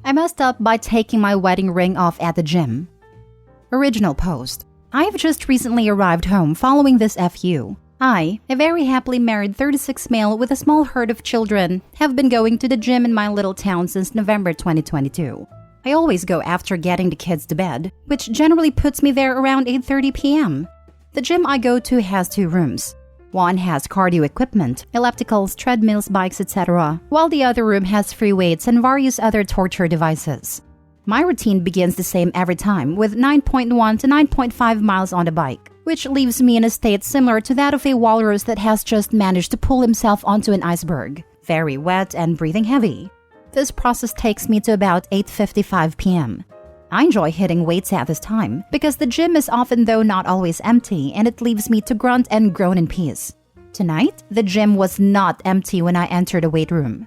I messed up by taking my wedding ring off at the gym. Original post. I've just recently arrived home following this FU. I, a very happily married 36 male with a small herd of children, have been going to the gym in my little town since November 2022. I always go after getting the kids to bed, which generally puts me there around 8:30 p.m. The gym I go to has 2 rooms. One has cardio equipment, ellipticals, treadmills, bikes, etc., while the other room has free weights and various other torture devices. My routine begins the same every time, with 9.1 to 9.5 miles on the bike, which leaves me in a state similar to that of a walrus that has just managed to pull himself onto an iceberg, very wet and breathing heavy. This process takes me to about 8:55 p.m. I enjoy hitting weights at this time because the gym is often, though not always, empty, and it leaves me to grunt and groan in peace. Tonight, the gym was not empty when I entered the weight room.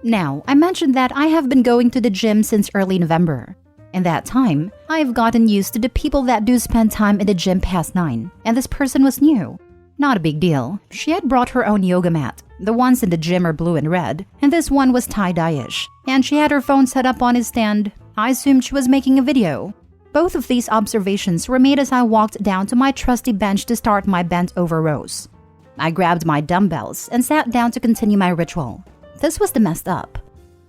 Now, I mentioned that I have been going to the gym since early November. In that time, I have gotten used to the people that do spend time in the gym past 9, and this person was new. Not a big deal. She had brought her own yoga mat. The ones in the gym are blue and red, and this one was tie-dye-ish. And she had her phone set up on a stand. I assumed she was making a video. Both of these observations were made as I walked down to my trusty bench to start my bent-over rows. I grabbed my dumbbells and sat down to continue my ritual. This was the messed up.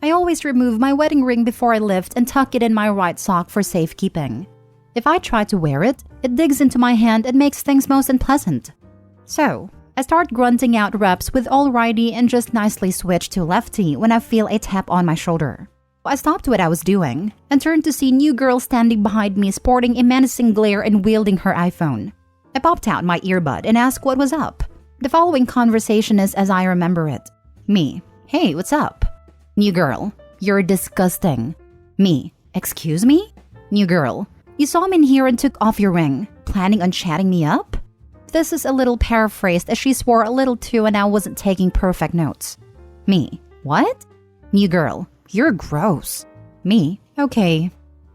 I always remove my wedding ring before I lift and tuck it in my right sock for safekeeping. If I try to wear it, it digs into my hand and makes things most unpleasant. So, I start grunting out reps with all righty and just nicely switch to lefty when I feel a tap on my shoulder. I stopped what I was doing and turned to see new girl standing behind me sporting a menacing glare and wielding her iPhone. I popped out my earbud and asked what was up. The following conversation is as I remember it. Me: "Hey, what's up?" New girl: "You're disgusting." Me: "Excuse me?" New girl: "You saw me in here and took off your ring. Planning on chatting me up?" This is a little paraphrased as she swore a little too and I wasn't taking perfect notes. Me: "What?" New girl: "You're gross." Me: "Okay."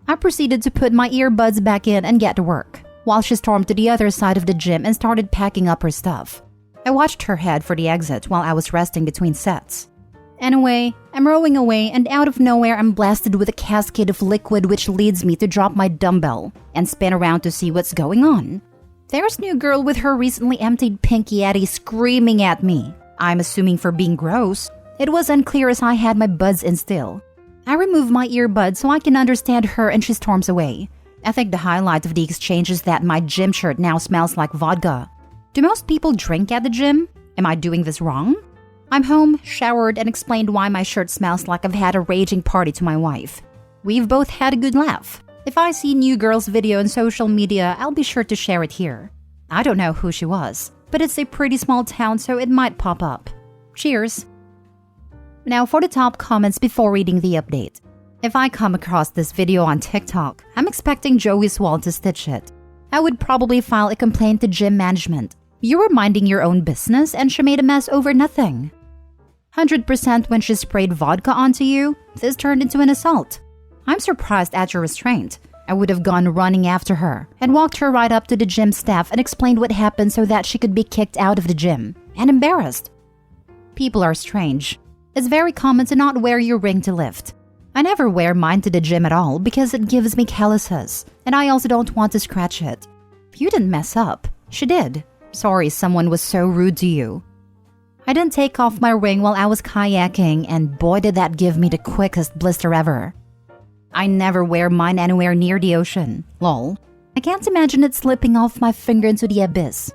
I proceeded to put my earbuds back in and get to work, while she stormed to the other side of the gym and started packing up her stuff. I watched her head for the exit while I was resting between sets. Anyway, I'm rowing away and out of nowhere I'm blasted with a cascade of liquid which leads me to drop my dumbbell and spin around to see what's going on. There's new girl with her recently emptied pink Yeti screaming at me. I'm assuming for being gross. It was unclear as I had my buds in still. I remove my earbuds so I can understand her and she storms away. I think the highlight of the exchange is that my gym shirt now smells like vodka. Do most people drink at the gym? Am I doing this wrong? I'm home, showered, and explained why my shirt smells like I've had a raging party to my wife. We've both had a good laugh. If I see new girl's video on social media, I'll be sure to share it here. I don't know who she was, but it's a pretty small town so it might pop up. Cheers! Now for the top comments before reading the update. If I come across this video on TikTok, I'm expecting Joey Swall to stitch it. I would probably file a complaint to gym management. You were minding your own business and she made a mess over nothing. 100% when she sprayed vodka onto you, this turned into an assault. I'm surprised at your restraint. I would have gone running after her and walked her right up to the gym staff and explained what happened so that she could be kicked out of the gym and embarrassed. People are strange. It's very common to not wear your ring to lift. I never wear mine to the gym at all because it gives me calluses, and I also don't want to scratch it. You didn't mess up. She did. Sorry someone was so rude to you. I didn't take off my ring while I was kayaking, and boy did that give me the quickest blister ever. I never wear mine anywhere near the ocean. Lol. I can't imagine it slipping off my finger into the abyss.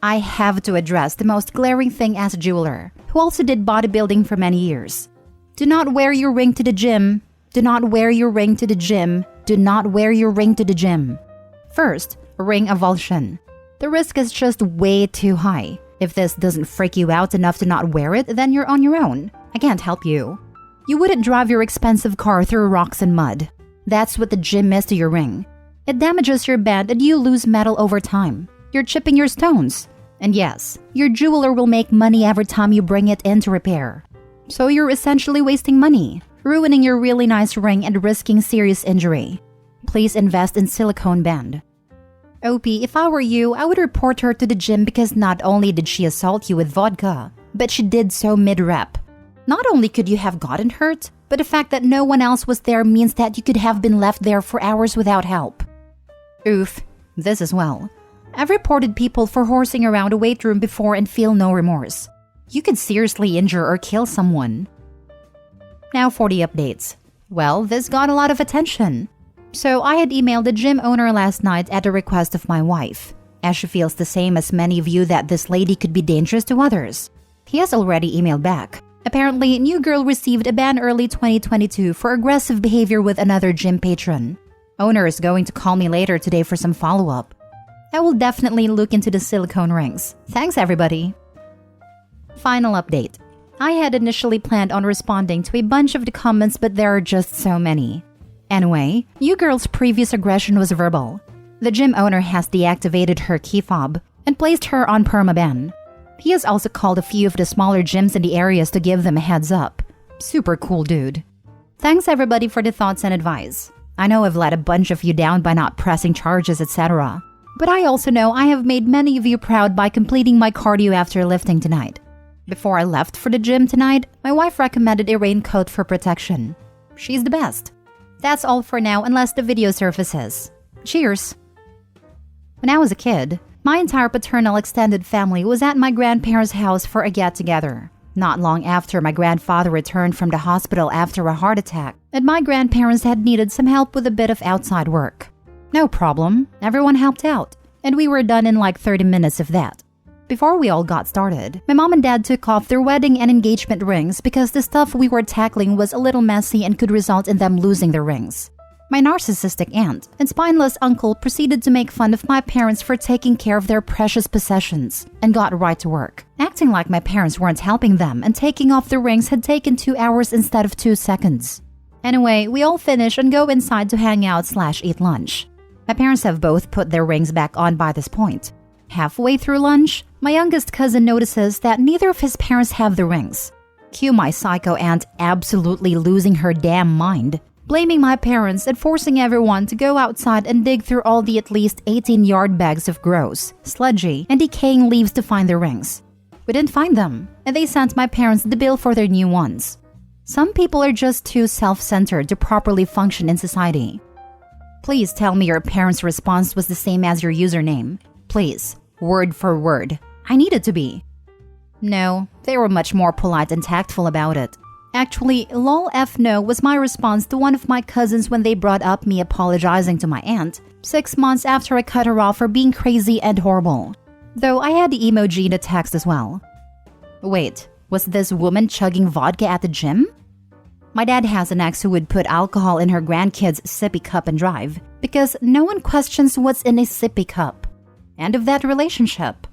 I have to address the most glaring thing as a jeweler, who also did bodybuilding for many years. Do not wear your ring to the gym. Do not wear your ring to the gym. Do not wear your ring to the gym. First, ring avulsion. The risk is just way too high. If this doesn't freak you out enough to not wear it, then you're on your own. I can't help you. You wouldn't drive your expensive car through rocks and mud. That's what the gym is to your ring. It damages your band and you lose metal over time. You're chipping your stones. And yes, your jeweler will make money every time you bring it in to repair. So you're essentially wasting money, ruining your really nice ring and risking serious injury. Please invest in silicone band. OP, if I were you, I would report her to the gym because not only did she assault you with vodka, but she did so mid-rep. Not only could you have gotten hurt, but the fact that no one else was there means that you could have been left there for hours without help. Oof, this as well. I've reported people for horsing around a weight room before and feel no remorse. You could seriously injure or kill someone. Now for the updates. Well, this got a lot of attention. So I had emailed the gym owner last night at the request of my wife, as she feels the same as many of you that this lady could be dangerous to others. He has already emailed back. Apparently, new girl received a ban early 2022 for aggressive behavior with another gym patron. Owner is going to call me later today for some follow-up. I will definitely look into the silicone rings. Thanks, everybody. Final update. I had initially planned on responding to a bunch of the comments, but there are just so many. Anyway, new girl's previous aggression was verbal. The gym owner has deactivated her key fob and placed her on Perma ban. He has also called a few of the smaller gyms in the areas to give them a heads up. Super cool dude. Thanks everybody for the thoughts and advice. I know I've let a bunch of you down by not pressing charges, etc. But I also know I have made many of you proud by completing my cardio after lifting tonight. Before I left for the gym tonight, my wife recommended a raincoat for protection. She's the best. That's all for now unless the video surfaces. Cheers! When I was a kid, my entire paternal extended family was at my grandparents' house for a get-together. Not long after my grandfather returned from the hospital after a heart attack, and my grandparents had needed some help with a bit of outside work. No problem, everyone helped out, and we were done in like 30 minutes of that. Before we all got started, my mom and dad took off their wedding and engagement rings because the stuff we were tackling was a little messy and could result in them losing their rings. My narcissistic aunt and spineless uncle proceeded to make fun of my parents for taking care of their precious possessions and got right to work, acting like my parents weren't helping them and taking off the rings had taken 2 hours instead of 2 seconds. Anyway, we all finish and go inside to hang out/eat lunch. My parents have both put their rings back on by this point. Halfway through lunch, my youngest cousin notices that neither of his parents have the rings. Cue my psycho aunt absolutely losing her damn mind, blaming my parents and forcing everyone to go outside and dig through all the at least 18-yard bags of gross, sludgy, and decaying leaves to find their rings. We didn't find them, and they sent my parents the bill for their new ones. Some people are just too self-centered to properly function in society. Please tell me your parents' response was the same as your username. Please, word for word. I need it to be. No, they were much more polite and tactful about it. Actually, lol f no was my response to one of my cousins when they brought up me apologizing to my aunt 6 months after I cut her off for being crazy and horrible. Though I had the emoji in the text as well. Wait, was this woman chugging vodka at the gym? My dad has an ex who would put alcohol in her grandkids' sippy cup and drive because no one questions what's in a sippy cup. End of that relationship.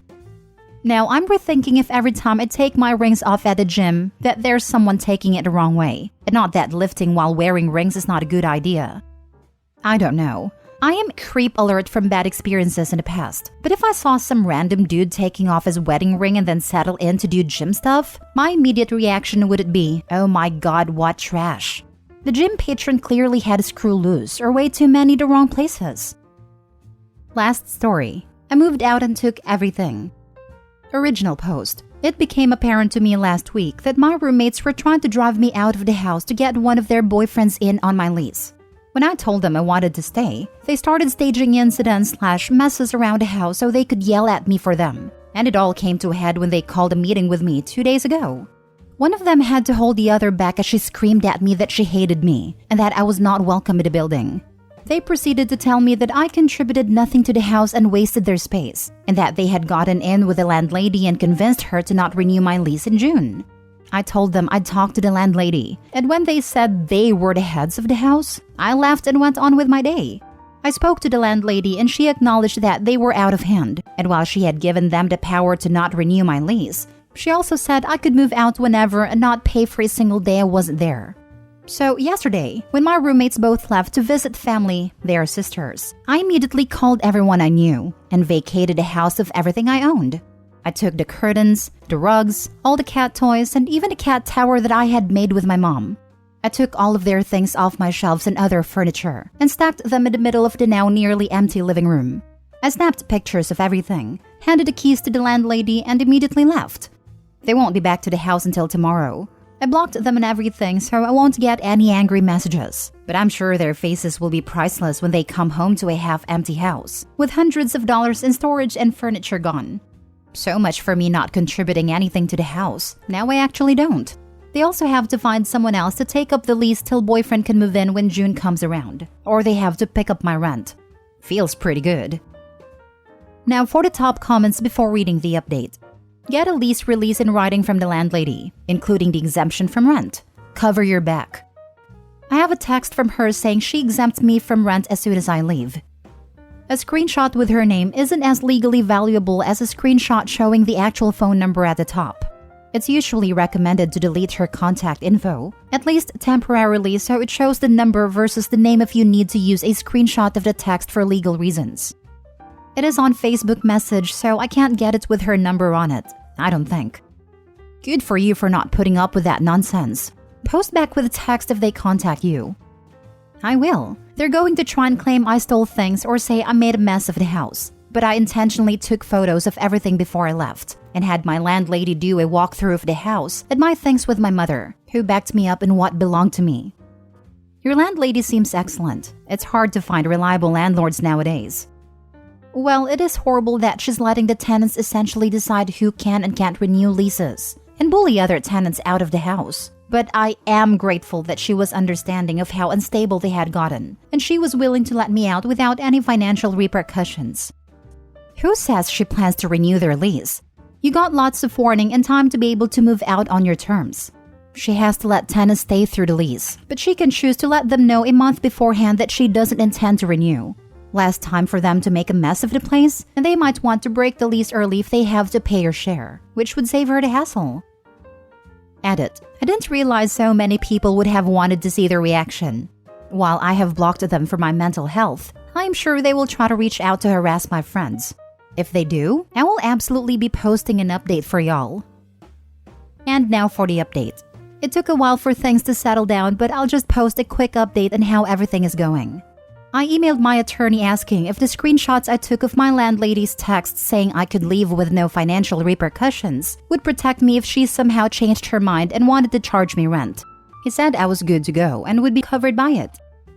Now I'm rethinking if every time I take my rings off at the gym that there's someone taking it the wrong way, and not that lifting while wearing rings is not a good idea. I don't know. I am creep alert from bad experiences in the past, but if I saw some random dude taking off his wedding ring and then settle in to do gym stuff, my immediate reaction would be, oh my god, what trash. The gym patron clearly had a screw loose or way too many the wrong places. Last story. I moved out and took everything. Original post. It became apparent to me last week that my roommates were trying to drive me out of the house to get one of their boyfriends in on my lease. When I told them I wanted to stay, they started staging incidents/messes around the house so they could yell at me for them. And it all came to a head when they called a meeting with me 2 days ago. One of them had to hold the other back as she screamed at me that she hated me and that I was not welcome in the building. They proceeded to tell me that I contributed nothing to the house and wasted their space, and that they had gotten in with the landlady and convinced her to not renew my lease in June. I told them I'd talk to the landlady, and when they said they were the heads of the house, I laughed and went on with my day. I spoke to the landlady and she acknowledged that they were out of hand, and while she had given them the power to not renew my lease, she also said I could move out whenever and not pay for a single day I wasn't there. So yesterday, when my roommates both left to visit family, their sisters, I immediately called everyone I knew and vacated the house of everything I owned. I took the curtains, the rugs, all the cat toys, and even the cat tower that I had made with my mom. I took all of their things off my shelves and other furniture and stacked them in the middle of the now nearly empty living room. I snapped pictures of everything, handed the keys to the landlady, and immediately left. They won't be back to the house until tomorrow. I blocked them and everything so I won't get any angry messages. But I'm sure their faces will be priceless when they come home to a half-empty house, with hundreds of dollars in storage and furniture gone. So much for me not contributing anything to the house. Now I actually don't. They also have to find someone else to take up the lease till boyfriend can move in when June comes around. Or they have to pick up my rent. Feels pretty good. Now for the top comments before reading the update. Get a lease release in writing from the landlady, including the exemption from rent. Cover your back. I have a text from her saying she exempts me from rent as soon as I leave. A screenshot with her name isn't as legally valuable as a screenshot showing the actual phone number at the top. It's usually recommended to delete her contact info, at least temporarily, so it shows the number versus the name if you need to use a screenshot of the text for legal reasons. It is on Facebook message, so I can't get it with her number on it. I don't think. Good for you for not putting up with that nonsense. Post back with a text if they contact you. I will. They're going to try and claim I stole things or say I made a mess of the house. But I intentionally took photos of everything before I left and had my landlady do a walkthrough of the house and my things with my mother, who backed me up in what belonged to me. Your landlady seems excellent. It's hard to find reliable landlords nowadays. Well, it is horrible that she's letting the tenants essentially decide who can and can't renew leases and bully other tenants out of the house. But I am grateful that she was understanding of how unstable they had gotten, and she was willing to let me out without any financial repercussions. Who says she plans to renew their lease? You got lots of warning and time to be able to move out on your terms. She has to let tenants stay through the lease, but she can choose to let them know a month beforehand that she doesn't intend to renew. Less time for them to make a mess of the place, and they might want to break the lease early if they have to pay her share, which would save her the hassle. Edit. I didn't realize so many people would have wanted to see their reaction. While I have blocked them for my mental health, I'm sure they will try to reach out to harass my friends. If they do, I will absolutely be posting an update for y'all. And now for the update. It took a while for things to settle down, but I'll just post a quick update on how everything is going. I emailed my attorney asking if the screenshots I took of my landlady's text saying I could leave with no financial repercussions would protect me if she somehow changed her mind and wanted to charge me rent. He said I was good to go and would be covered by it.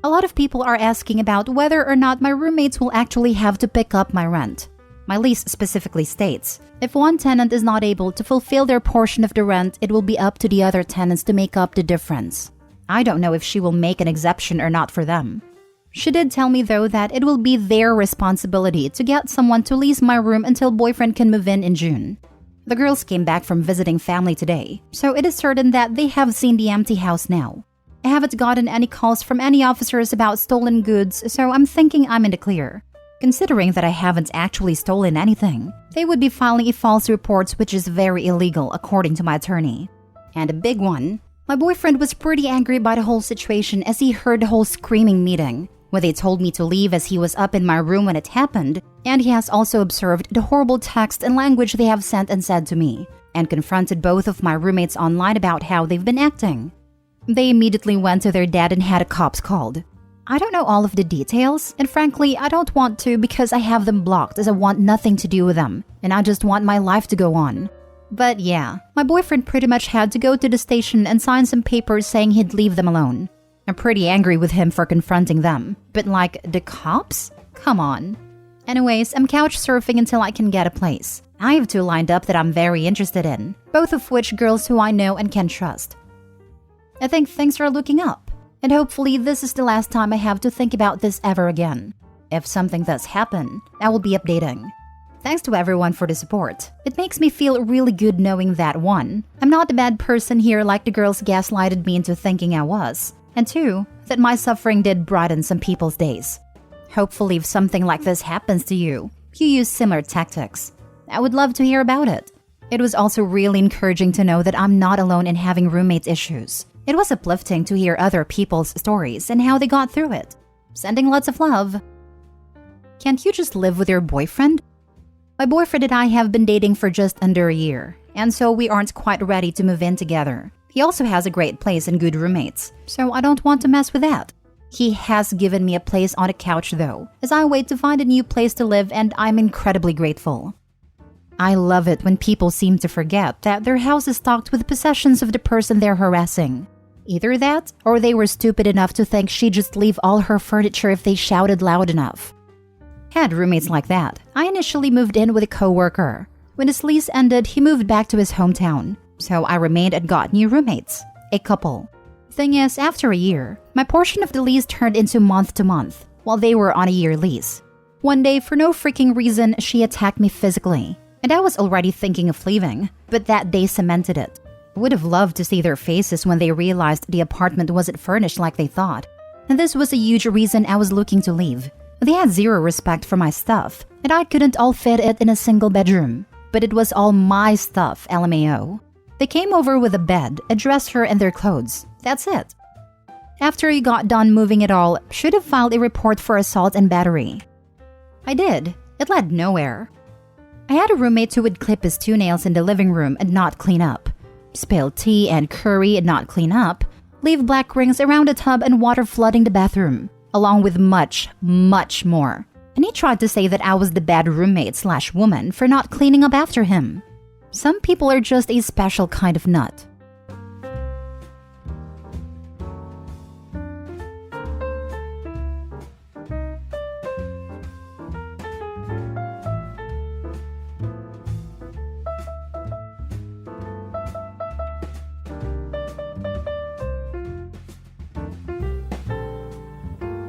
A lot of people are asking about whether or not my roommates will actually have to pick up my rent. My lease specifically states, if one tenant is not able to fulfill their portion of the rent, it will be up to the other tenants to make up the difference. I don't know if she will make an exception or not for them. She did tell me though that it will be their responsibility to get someone to lease my room until boyfriend can move in June. The girls came back from visiting family today, so it is certain that they have seen the empty house now. I haven't gotten any calls from any officers about stolen goods, so I'm thinking I'm in the clear. Considering that I haven't actually stolen anything, they would be filing a false report, which is very illegal according to my attorney. And a big one, my boyfriend was pretty angry by the whole situation as he heard the whole screaming meeting, when they told me to leave as he was up in my room when it happened, and he has also observed the horrible text and language they have sent and said to me, and confronted both of my roommates online about how they've been acting. They immediately went to their dad and had a cops called. I don't know all of the details, and frankly, I don't want to because I have them blocked as I want nothing to do with them, and I just want my life to go on. But yeah, my boyfriend pretty much had to go to the station and sign some papers saying he'd leave them alone. I'm pretty angry with him for confronting them, but like, the cops? Come on. Anyways, I'm couch surfing until I can get a place. I have two lined up that I'm very interested in, both of which girls who I know and can trust. I think things are looking up, and hopefully this is the last time I have to think about this ever again. If something does happen, I will be updating. Thanks to everyone for the support. It makes me feel really good knowing that 1, I'm not a bad person here like the girls gaslighted me into thinking I was, and 2, that my suffering did brighten some people's days. Hopefully if something like this happens to you, you use similar tactics. I would love to hear about it. It was also really encouraging to know that I'm not alone in having roommate issues. It was uplifting to hear other people's stories and how they got through it. Sending lots of love. Can't you just live with your boyfriend? My boyfriend and I have been dating for just under a year, and so we aren't quite ready to move in together. He also has a great place and good roommates, so I don't want to mess with that. He has given me a place on a couch though, as I wait to find a new place to live, and I'm incredibly grateful. I love it when people seem to forget that their house is stocked with possessions of the person they're harassing. Either that, or they were stupid enough to think she'd just leave all her furniture if they shouted loud enough. Had roommates like that. I initially moved in with a coworker. When his lease ended, he moved back to his hometown. So I remained and got new roommates. A couple. Thing is, after a year, my portion of the lease turned into month to month, while they were on a year lease. One day, for no freaking reason, she attacked me physically. And I was already thinking of leaving, but that day cemented it. I would have loved to see their faces when they realized the apartment wasn't furnished like they thought. And this was a huge reason I was looking to leave. They had zero respect for my stuff, and I couldn't all fit it in a single bedroom. But it was all my stuff, LMAO. They came over with a bed, a dresser, and their clothes. That's it. After he got done moving it all, should have filed a report for assault and battery. I did. It led nowhere. I had a roommate who would clip his toenails in the living room and not clean up, spill tea and curry and not clean up, leave black rings around the tub and water flooding the bathroom, along with much, much more. And he tried to say that I was the bad roommate/woman for not cleaning up after him. Some people are just a special kind of nut.